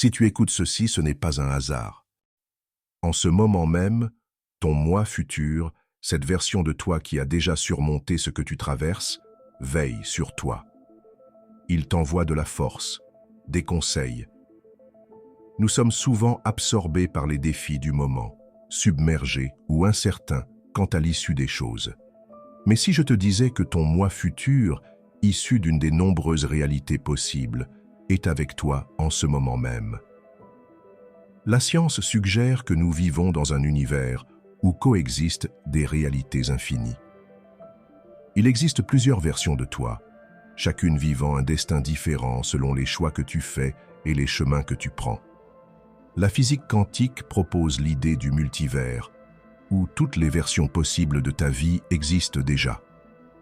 Si tu écoutes ceci, ce n'est pas un hasard. En ce moment même, ton moi futur, cette version de toi qui a déjà surmonté ce que tu traverses, veille sur toi. Il t'envoie de la force, des conseils. Nous sommes souvent absorbés par les défis du moment, submergés ou incertains quant à l'issue des choses. Mais si je te disais que ton moi futur, issu d'une des nombreuses réalités possibles, est avec toi en ce moment même? La science suggère que nous vivons dans un univers où coexistent des réalités infinies. Il existe plusieurs versions de toi, chacune vivant un destin différent selon les choix que tu fais et les chemins que tu prends. La physique quantique propose l'idée du multivers, où toutes les versions possibles de ta vie existent déjà.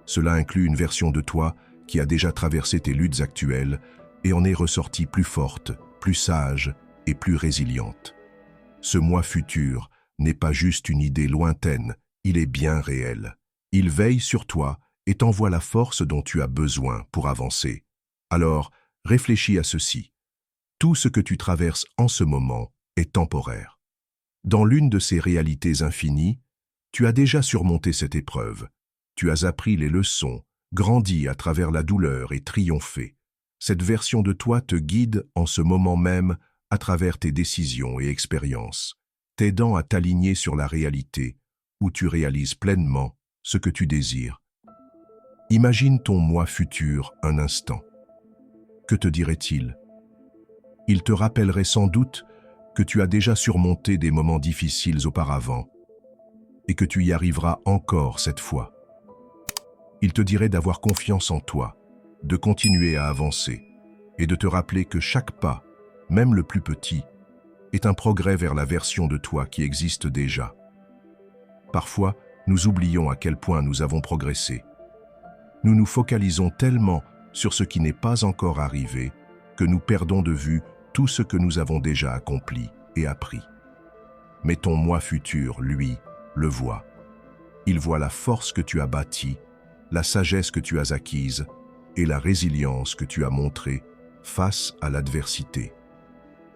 Cela inclut une version de toi qui a déjà traversé tes luttes actuelles et en est ressortie plus forte, plus sage et plus résiliente. Ce moi futur n'est pas juste une idée lointaine, il est bien réel. Il veille sur toi et t'envoie la force dont tu as besoin pour avancer. Alors, réfléchis à ceci. Tout ce que tu traverses en ce moment est temporaire. Dans l'une de ces réalités infinies, tu as déjà surmonté cette épreuve. Tu as appris les leçons, grandi à travers la douleur et triomphé. Cette version de toi te guide en ce moment même à travers tes décisions et expériences, t'aidant à t'aligner sur la réalité où tu réalises pleinement ce que tu désires. Imagine ton moi futur un instant. Que te dirait-il? Il te rappellerait sans doute que tu as déjà surmonté des moments difficiles auparavant et que tu y arriveras encore cette fois. Il te dirait d'avoir confiance en toi, de continuer à avancer et de te rappeler que chaque pas, même le plus petit, est un progrès vers la version de toi qui existe déjà. Parfois, nous oublions à quel point nous avons progressé. Nous nous focalisons tellement sur ce qui n'est pas encore arrivé que nous perdons de vue tout ce que nous avons déjà accompli et appris. Mais ton moi futur, lui, le voit. Il voit la force que tu as bâtie, la sagesse que tu as acquise et la résilience que tu as montrée face à l'adversité.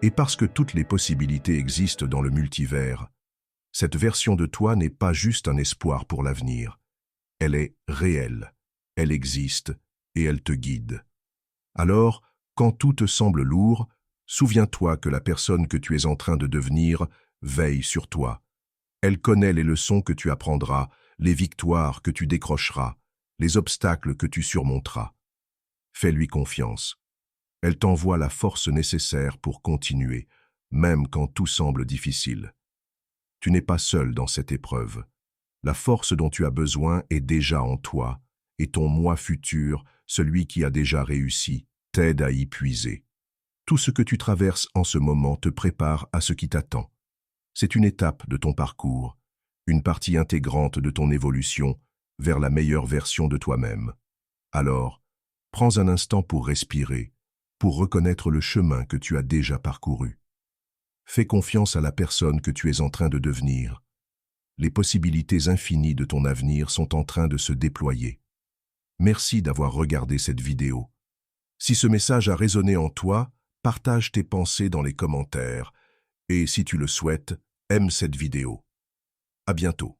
Et parce que toutes les possibilités existent dans le multivers, cette version de toi n'est pas juste un espoir pour l'avenir. Elle est réelle, elle existe et elle te guide. Alors, quand tout te semble lourd, souviens-toi que la personne que tu es en train de devenir veille sur toi. Elle connaît les leçons que tu apprendras, les victoires que tu décrocheras, les obstacles que tu surmonteras. Fais-lui confiance. Elle t'envoie la force nécessaire pour continuer, même quand tout semble difficile. Tu n'es pas seul dans cette épreuve. La force dont tu as besoin est déjà en toi, et ton moi futur, celui qui a déjà réussi, t'aide à y puiser. Tout ce que tu traverses en ce moment te prépare à ce qui t'attend. C'est une étape de ton parcours, une partie intégrante de ton évolution vers la meilleure version de toi-même. Alors, prends un instant pour respirer, pour reconnaître le chemin que tu as déjà parcouru. Fais confiance à la personne que tu es en train de devenir. Les possibilités infinies de ton avenir sont en train de se déployer. Merci d'avoir regardé cette vidéo. Si ce message a résonné en toi, partage tes pensées dans les commentaires et si tu le souhaites, aime cette vidéo. À bientôt.